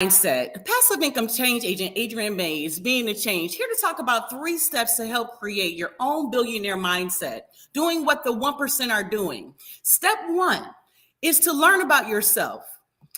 Mindset. Passive income change agent Adrienne Mays, being the change, here to talk about 3 steps to help create your own billionaire mindset, doing what the 1% are doing. Step 1 is to learn about yourself.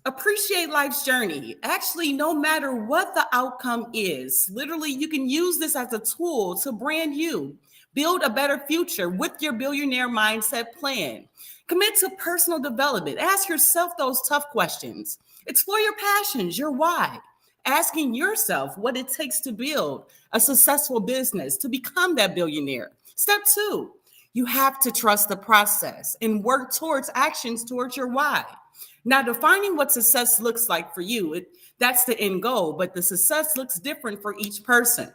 Appreciate life's journey. Actually, no matter what the outcome is, literally, you can use this as a tool to brand you, build a better future with your billionaire mindset plan. Commit to personal development. Ask yourself those tough questions. Explore your passions, your why. Asking yourself what it takes to build a successful business, to become that billionaire. Step 2, you have to trust the process and work towards actions towards your why. Now, defining what success looks like for you, that's the end goal, but the success looks different for each person.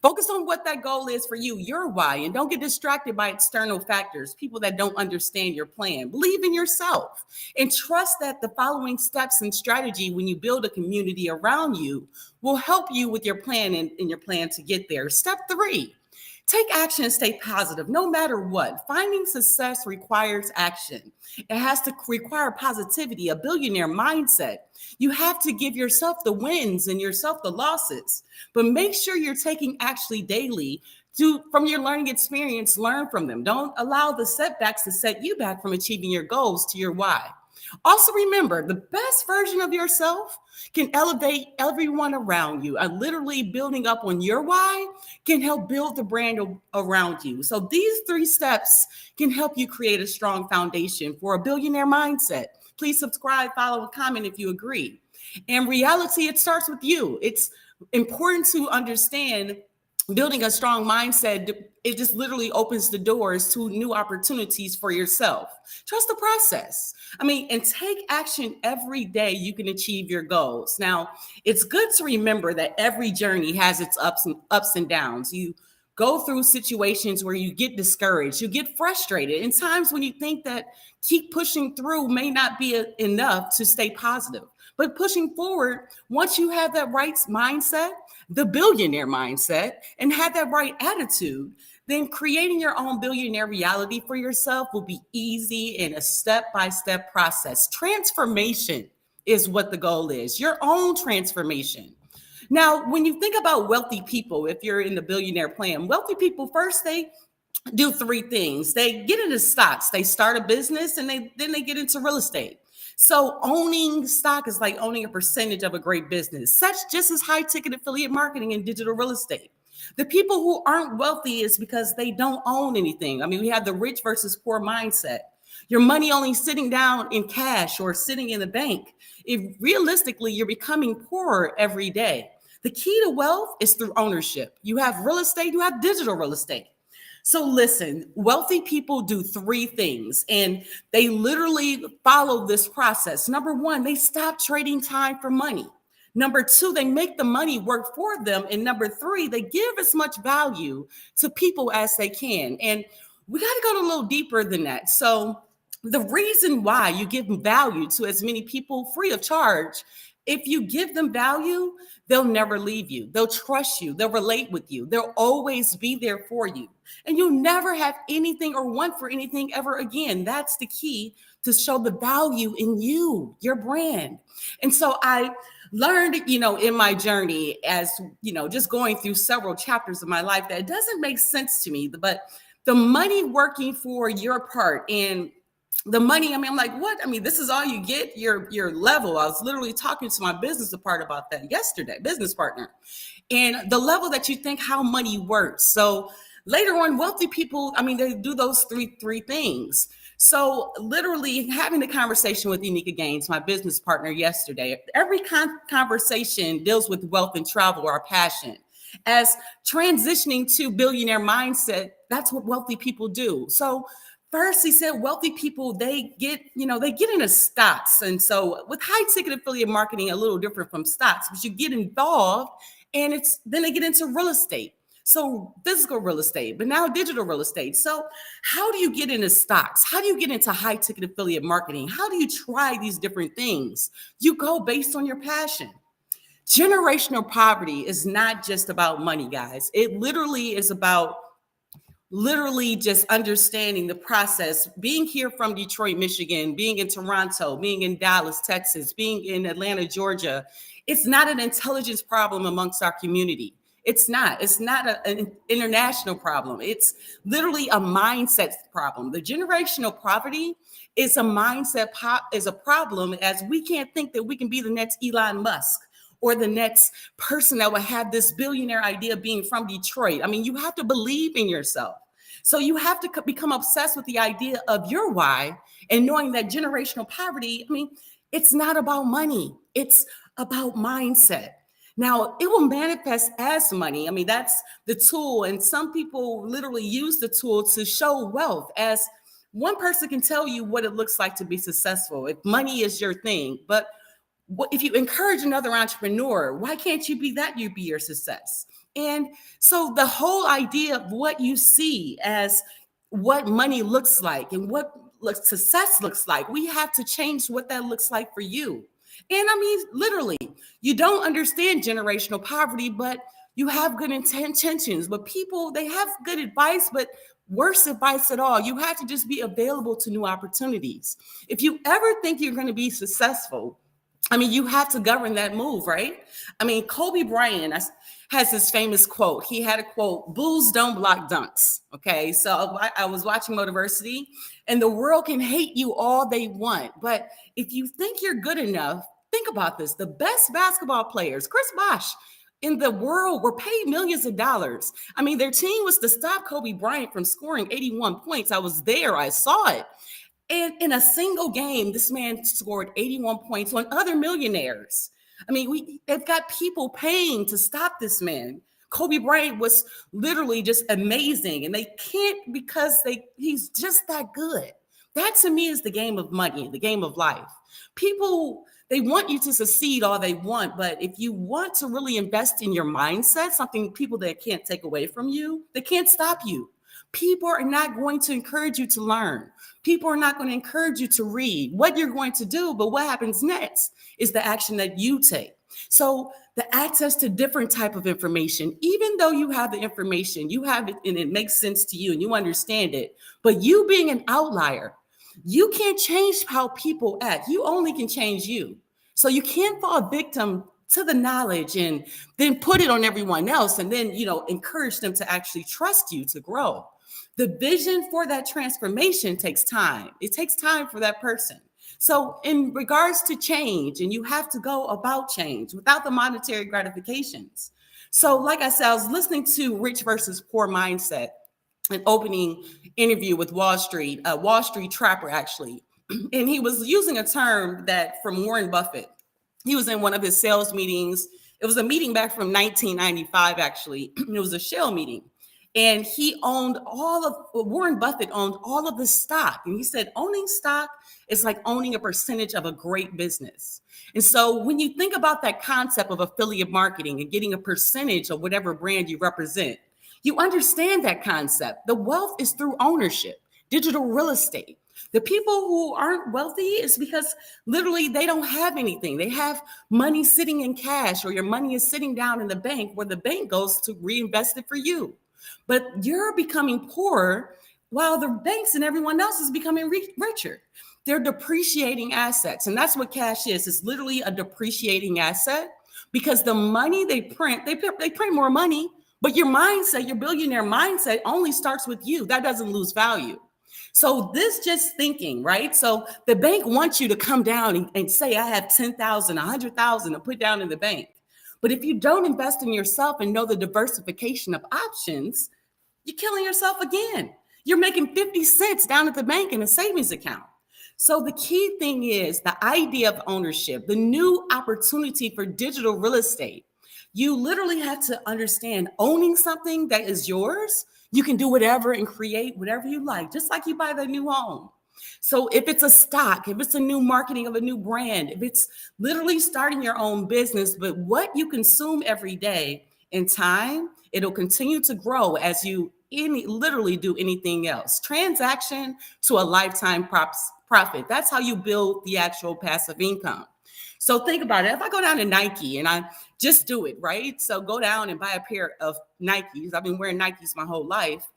Focus on what that goal is for you, your why, and don't get distracted by external factors, people that don't understand your plan. Believe in yourself and trust that the following steps and strategy when you build a community around you will help you with your plan and your plan to get there. Step 3, take action and stay positive no matter what. Finding success requires action. It has to require positivity, a billionaire mindset. You have to give yourself the wins and yourself the losses, but make sure you're taking actually daily from your learning experience, learn from them. Don't allow the setbacks to set you back from achieving your goals to your why. Also, remember, the best version of yourself can elevate everyone around you. Literally building up on your why can help build the brand around you. So these 3 steps can help you create a strong foundation for a billionaire mindset. Please subscribe, follow, and comment if you agree. In reality, it starts with you. It's important to understand building a strong mindset, it just literally opens the doors to new opportunities for yourself. Trust the process. And take action every day you can achieve your goals. Now, it's good to remember that every journey has its ups and downs. You go through situations where you get discouraged, you get frustrated, and times when you think that keep pushing through may not be enough to stay positive. But pushing forward, once you have that right mindset, the billionaire mindset, and have that right attitude, then creating your own billionaire reality for yourself will be easy and a step-by-step process. Transformation is what the goal is, your own transformation. Now, when you think about wealthy people, if you're in the billionaire plan, wealthy people, first, they do 3 things. They get into stocks, they start a business, and then they get into real estate. So owning stock is like owning a percentage of a great business. Such just as high ticket affiliate marketing and digital real estate. The people who aren't wealthy is because they don't own anything. We have the rich versus poor mindset. Your money only sitting down in cash or sitting in the bank. If realistically, you're becoming poorer every day. The key to wealth is through ownership. You have real estate, you have digital real estate. So listen, wealthy people do 3 things, and they literally follow this process. Number 1, they stop trading time for money. Number 2, they make the money work for them. And number 3, they give as much value to people as they can. And we got to go a little deeper than that. So the reason why you give value to as many people free of charge, if you give them value, they'll never leave you. They'll trust you. They'll relate with you. They'll always be there for you. And you'll never have anything or want for anything ever again. That's the key to show the value in you, your brand. And so I learned, in my journey as, just going through several chapters of my life that it doesn't make sense to me, but the money working for your part and the money, I'm like, what? This is all you get, your level. I was literally talking to my business partner about that yesterday, business partner, and the level that you think how money works. So later on, wealthy people, they do those three things. So literally having the conversation with Unica Gaines, my business partner yesterday, every conversation deals with wealth and travel, our passion. As transitioning to billionaire mindset, that's what wealthy people do. So first, he said wealthy people, they get into stocks. And so with high ticket affiliate marketing, a little different from stocks, but you get involved and then they get into real estate. So physical real estate, but now digital real estate. So how do you get into stocks? How do you get into high ticket affiliate marketing? How do you try these different things? You go based on your passion. Generational poverty is not just about money, guys. It literally is about literally just understanding the process, being here from Detroit, Michigan, being in Toronto, being in Dallas, Texas, being in Atlanta, Georgia, it's not an intelligence problem amongst our community. It's not an international problem. It's literally a mindset problem. The generational poverty is a is a problem, as we can't think that we can be the next Elon Musk or the next person that will have this billionaire idea being from Detroit. I mean, you have to believe in yourself. So you have to become obsessed with the idea of your why and knowing that generational poverty, I mean, it's not about money. It's about mindset. Now, it will manifest as money. I mean, that's the tool. And some people literally use the tool to show wealth, as one person can tell you what it looks like to be successful if money is your thing. But if you encourage another entrepreneur, why can't you be that? You be your success. And so the whole idea of what you see as what money looks like and what success looks like, we have to change what that looks like for you. And I mean, literally, you don't understand generational poverty, but you have good intentions. But people, they have good advice, but worse advice at all. You have to just be available to new opportunities. If you ever think you're going to be successful, I mean, you have to govern that move, right? I mean, Kobe Bryant has this famous quote. He had a quote, "Bulls don't block dunks." Okay, so I was watching Motiversity, and the world can hate you all they want. But if you think you're good enough, think about this. The best basketball players, Chris Bosh, in the world were paid millions of dollars. I mean, their team was to stop Kobe Bryant from scoring 81 points. I was there, I saw it. And in a single game, this man scored 81 points on other millionaires. I mean, they've got people paying to stop this man. Kobe Bryant was literally just amazing, and they can't because he's just that good. That to me is the game of money, the game of life. People, they want you to succeed all they want, but if you want to really invest in your mindset, something people that can't take away from you, they can't stop you. People are not going to encourage you to learn. People are not going to encourage you to read what you're going to do, but what happens next is the action that you take. So the access to different type of information, even though you have the information, you have it and it makes sense to you and you understand it, but you being an outlier, you can't change how people act. You only can change you. So you can't fall victim to the knowledge and then put it on everyone else and then, encourage them to actually trust you to grow. The vision for that transformation takes time. It takes time for that person. So in regards to change, and you have to go about change without the monetary gratifications. So like I said, I was listening to Rich versus Poor Mindset, an opening interview with Wallstreet, a Wall Street trapper actually. And he was using a term that from Warren Buffett. He was in one of his sales meetings. It was a meeting back from 1995, actually. It was a shell meeting. And Warren Buffett owned all of the stock. And he said, owning stock is like owning a percentage of a great business. And so when you think about that concept of affiliate marketing and getting a percentage of whatever brand you represent, you understand that concept. The wealth is through ownership, digital real estate. The people who aren't wealthy is because literally they don't have anything. They have money sitting in cash, or your money is sitting down in the bank where the bank goes to reinvest it for you. But you're becoming poor while the banks and everyone else is becoming richer. They're depreciating assets. And that's what cash is. It's literally a depreciating asset, because the money they print more money, but your mindset, your billionaire mindset only starts with you. That doesn't lose value. So this just thinking, right? So the bank wants you to come down and say, I have 10,000, 100,000 to put down in the bank. But if you don't invest in yourself and know the diversification of options, you're killing yourself again. You're making 50 cents down at the bank in a savings account. So the key thing is the idea of ownership, the new opportunity for digital real estate. You literally have to understand owning something that is yours. You can do whatever and create whatever you like, just like you buy the new home. So if it's a stock, if it's a new marketing of a new brand, if it's literally starting your own business, but what you consume every day in time, it'll continue to grow as you literally do anything else. Transaction to a lifetime profit. That's how you build the actual passive income. So think about it. If I go down to Nike and I just do it, right? So go down and buy a pair of Nikes. I've been wearing Nikes my whole life.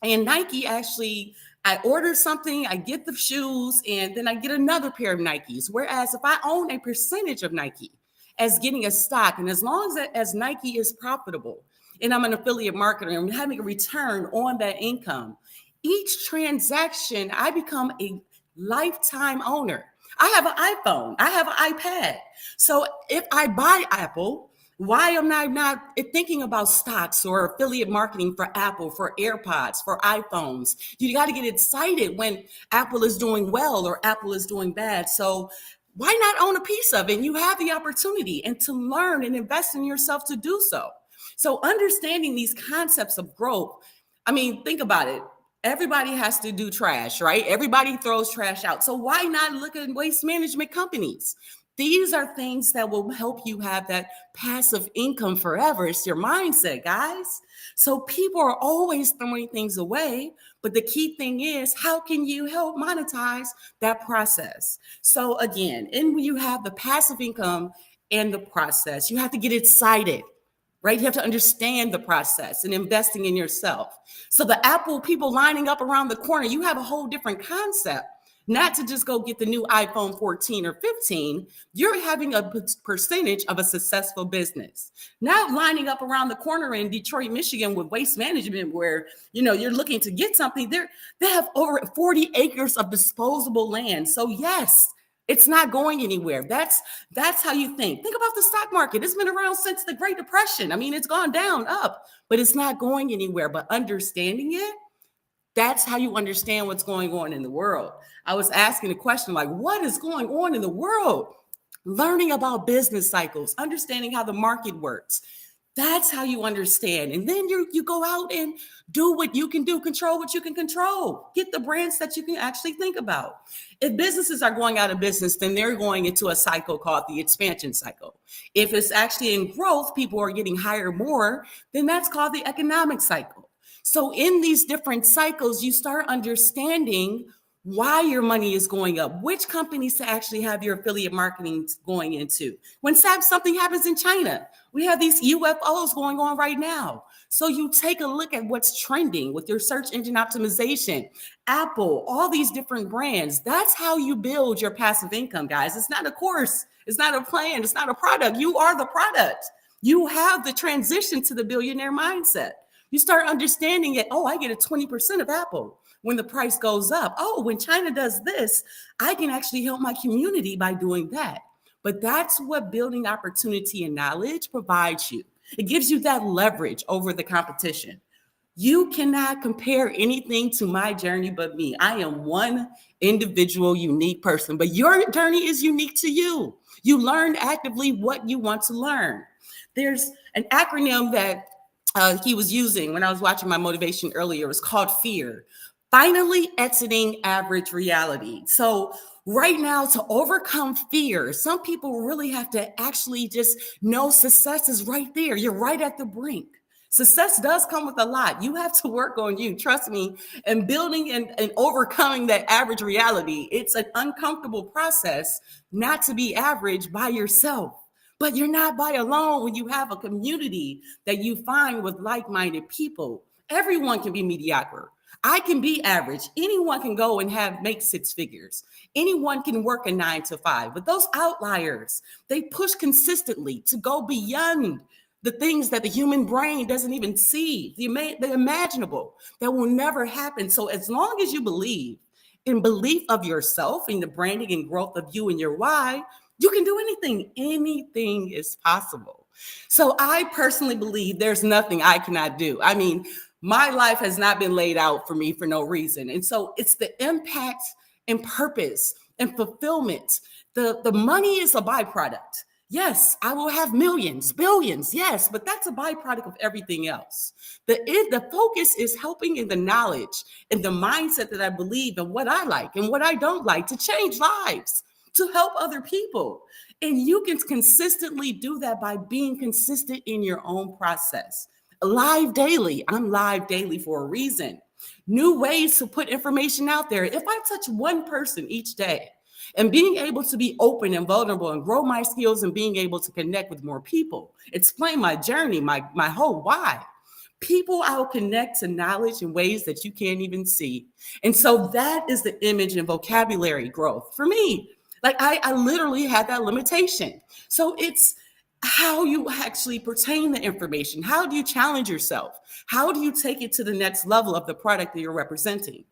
And Nike actually, I order something, I get the shoes, and then I get another pair of Nikes. Whereas if I own a percentage of Nike as getting a stock, and as long as Nike is profitable, and I'm an affiliate marketer, and I'm having a return on that income, each transaction, I become a lifetime owner. I have an iPhone, I have an iPad. So if I buy Apple, why am I not thinking about stocks or affiliate marketing for Apple, for AirPods, for iPhones? You got to get excited when Apple is doing well or Apple is doing bad. So why not own a piece of it? And you have the opportunity and to learn and invest in yourself to do so. So understanding these concepts of growth, I mean, think about it. Everybody has to do trash, right? Everybody throws trash out. So why not look at waste management companies? These are things that will help you have that passive income forever. It's your mindset, guys. So people are always throwing things away, but the key thing is, how can you help monetize that process? So again, and when you have the passive income and the process, you have to get excited, right? You have to understand the process and investing in yourself. So the Apple people lining up around the corner, you have a whole different concept. Not to just go get the new iPhone 14 or 15, you're having a percentage of a successful business. Not lining up around the corner in Detroit, Michigan with Waste Management, where you're looking to get something. They have over 40 acres of disposable land. So yes, it's not going anywhere. That's how you think. Think about the stock market. It's been around since the Great Depression. I mean, it's gone down, up, but it's not going anywhere. But understanding it, that's how you understand what's going on in the world. I was asking a question like, what is going on in the world? Learning about business cycles, understanding how the market works. That's how you understand. And then you go out and do what you can do, control what you can control. Get the brands that you can actually think about. If businesses are going out of business, then they're going into a cycle called the expansion cycle. If it's actually in growth, people are getting hired more, then that's called the economic cycle. So in these different cycles, you start understanding why your money is going up, which companies to actually have your affiliate marketing going into. When something happens in China, we have these UFOs going on right now. So you take a look at what's trending with your search engine optimization, Apple, all these different brands. That's how you build your passive income, guys. It's not a course. It's not a plan. It's not a product. You are the product. You have the transition to the billionaire mindset. You start understanding it. Oh, I get a 20% of Apple when the price goes up. Oh, when China does this, I can actually help my community by doing that. But that's what building opportunity and knowledge provides you. It gives you that leverage over the competition. You cannot compare anything to my journey but me. I am one individual, unique person, but your journey is unique to you. You learn actively what you want to learn. There's an acronym that he was using when I was watching my motivation earlier. It was called FEAR. Finally exiting average reality. So right now, to overcome fear, some people really have to actually just know success is right there. You're right at the brink. Success does come with a lot. You have to work on you, trust me, and building and overcoming that average reality. It's an uncomfortable process not to be average by yourself. But you're not by alone when you have a community that you find with like-minded people. Everyone can be mediocre. I can be average. Anyone can go and make six figures. Anyone can work a 9 to 5. But those outliers, they push consistently to go beyond the things that the human brain doesn't even see, the imaginable, that will never happen. So as long as you believe in belief of yourself, in the branding and growth of you and your why, you can do anything. Anything is possible. So I personally believe there's nothing I cannot do. I mean, my life has not been laid out for me for no reason. And so it's the impact and purpose and fulfillment. The money is a byproduct. Yes, I will have millions, billions, yes, but that's a byproduct of everything else. The focus is helping in the knowledge and the mindset that I believe and what I like and what I don't like to change lives, to help other people. And you can consistently do that by being consistent in your own process. Live daily. I'm live daily for a reason. New ways to put information out there. If I touch one person each day and being able to be open and vulnerable and grow my skills and being able to connect with more people, explain my journey, my whole why, People I will connect to knowledge in ways that you can't even see. And so that is the image and vocabulary growth for me. Like I literally had that limitation. So it's how you actually pertain the information. How do you challenge yourself? How do you take it to the next level of the product that you're representing?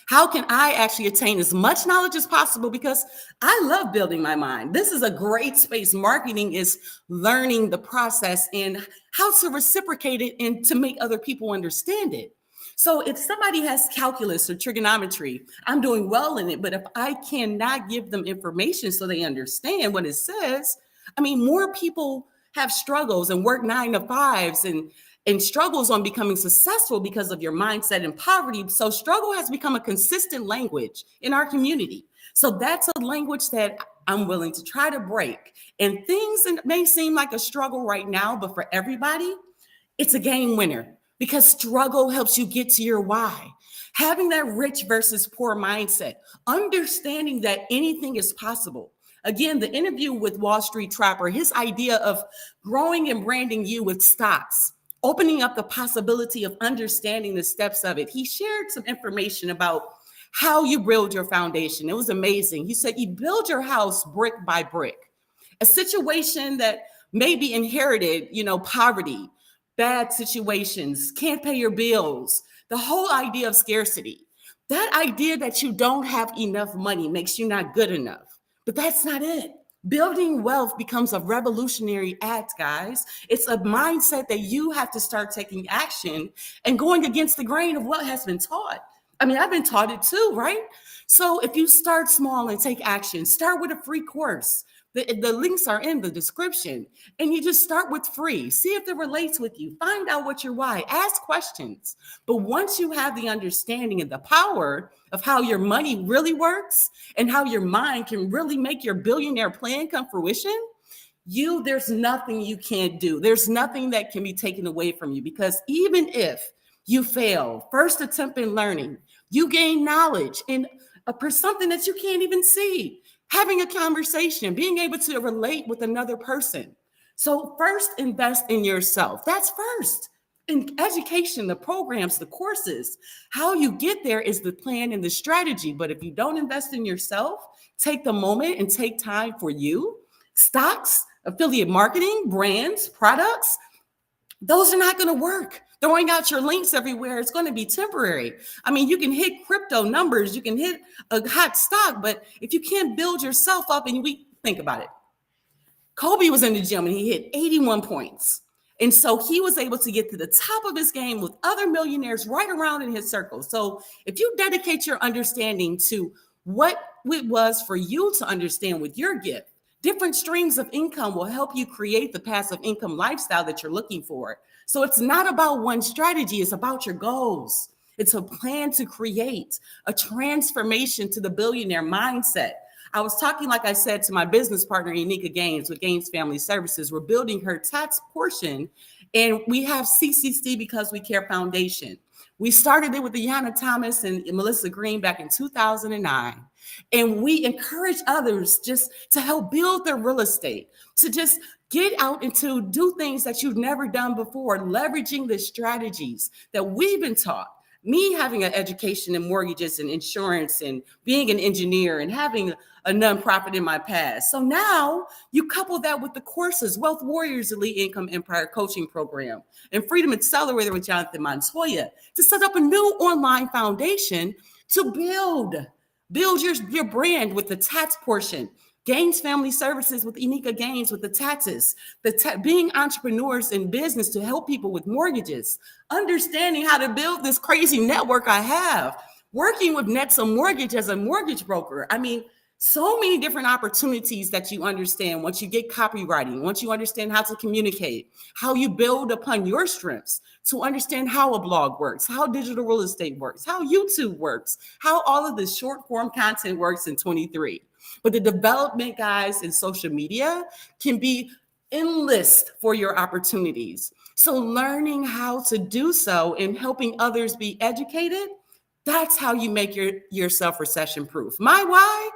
How can I actually attain as much knowledge as possible? Because I love building my mind. This is a great space. Marketing is learning the process and how to reciprocate it and to make other people understand it. So if somebody has calculus or trigonometry, I'm doing well in it. But if I cannot give them information so they understand what it says, I mean, more people have struggles and work 9 to 5s and struggles on becoming successful because of your mindset and poverty. So struggle has become a consistent language in our community. So that's a language that I'm willing to try to break. And things that may seem like a struggle right now, but for everybody, it's a game winner because struggle helps you get to your why. Having that rich versus poor mindset, understanding that anything is possible. Again, the interview with Wallstreet Trapper, his idea of growing and branding you with stocks, opening up the possibility of understanding the steps of it. He shared some information about how you build your foundation. It was amazing. He said you build your house brick by brick. A situation that may be inherited, poverty, bad situations, can't pay your bills, the whole idea of scarcity. That idea that you don't have enough money makes you not good enough. But that's not it. Building wealth becomes a revolutionary act, guys. It's a mindset that you have to start taking action and going against the grain of what has been taught. I mean, I've been taught it too, right? So if you start small and take action, start with a free course. The links are in the description. And you just start with free. See if it relates with you. Find out what your why. Ask questions. But once you have the understanding and the power of how your money really works and how your mind can really make your billionaire plan come fruition, there's nothing you can't do. There's nothing that can be taken away from you, because even if you fail, first attempt in learning, you gain knowledge in something that you can't even see. Having a conversation, being able to relate with another person. So first invest in yourself. That's first. In education, the programs, the courses, how you get there is the plan and the strategy. But if you don't invest in yourself, take the moment and take time for you. Stocks, affiliate marketing, brands, products, those are not going to work. Throwing out your links everywhere, it's going to be temporary. I mean, you can hit crypto numbers, you can hit a hot stock, but if you can't build yourself up, and we think about it. Kobe was in the gym and he hit 81 points. And so he was able to get to the top of his game with other millionaires right around in his circle. So if you dedicate your understanding to what it was for you to understand with your gift, different streams of income will help you create the passive income lifestyle that you're looking for. So it's not about one strategy, it's about your goals. It's a plan to create a transformation to the billionaire mindset. I was talking, like I said, to my business partner, Unica Gaines with Gaines Family Services. We're building her tax portion, and we have CCC Because We Care Foundation. We started it with Ayanna Thomas and Melissa Green back in 2009. And we encourage others just to help build their real estate, to just get out and to do things that you've never done before, leveraging the strategies that we've been taught. Me having an education in mortgages and insurance and being an engineer and having a nonprofit in my past. So now you couple that with the courses, Wealth Warriors Elite Income Empire Coaching Program and Freedom Accelerator with Jonathan Montoya to set up a new online foundation to build your brand with the tax portion. Gaines Family Services with Unica Gaines with the taxes, being entrepreneurs in business to help people with mortgages, understanding how to build this crazy network I have, working with Netsa Mortgage as a mortgage broker. I mean, so many different opportunities that you understand once you get copywriting, once you understand how to communicate, how you build upon your strengths, to understand how a blog works, how digital real estate works, how YouTube works, how all of this short form content works in 23. But the development, guys, in social media can be endless for your opportunities. So learning how to do so and helping others be educated, that's how you make yourself recession proof. My why?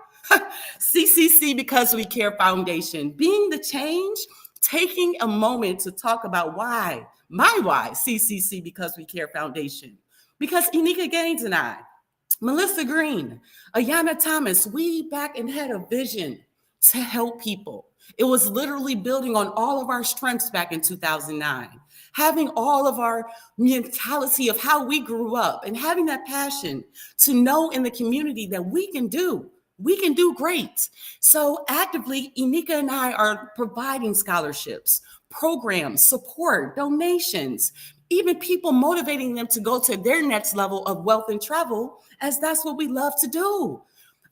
CCC Because We Care Foundation, being the change, taking a moment to talk about why My why, CCC Because We Care Foundation. Because Enika Gaines and I, Melissa Green, Ayanna Thomas, we back and had a vision to help people. It was literally building on all of our strengths back in 2009, having all of our mentality of how we grew up and having that passion to know in the community that we can do great. So actively, Enika and I are providing scholarships, programs, support, donations, even people motivating them to go to their next level of wealth and travel, as that's what we love to do.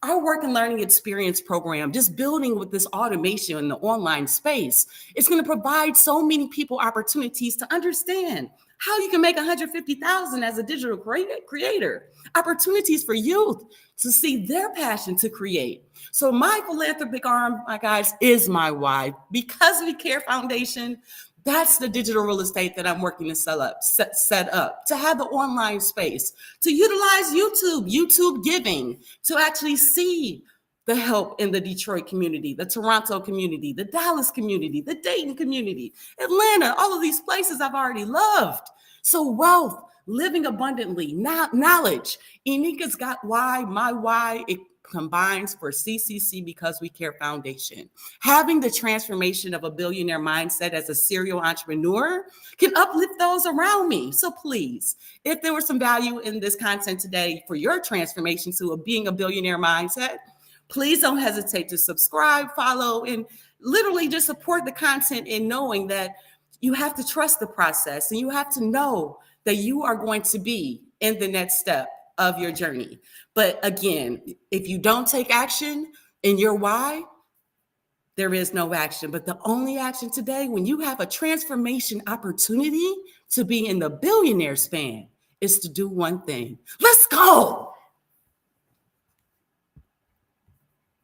Our work and learning experience program, just building with this automation in the online space, it's going to provide so many people opportunities to understand how you can make 150,000 as a digital creator, opportunities for youth to see their passion to create. So my philanthropic arm, my guys, is my why. Because We Care Foundation, that's the digital real estate that I'm working to set up, to have the online space, to utilize YouTube giving, to actually see the help in the Detroit community, the Toronto community, the Dallas community, the Dayton community, Atlanta, all of these places I've already loved. So wealth, living abundantly, knowledge. Enika's got why, my why, it combines for CCC Because We Care Foundation. Having the transformation of a billionaire mindset as a serial entrepreneur can uplift those around me. So please, if there was some value in this content today for your transformation to being a billionaire mindset, please don't hesitate to subscribe, follow, and literally just support the content in knowing that you have to trust the process and you have to know that you are going to be in the next step of your journey. But again, if you don't take action in your why, there is no action. But the only action today, when you have a transformation opportunity to be in the billionaire span, is to do one thing. Let's go.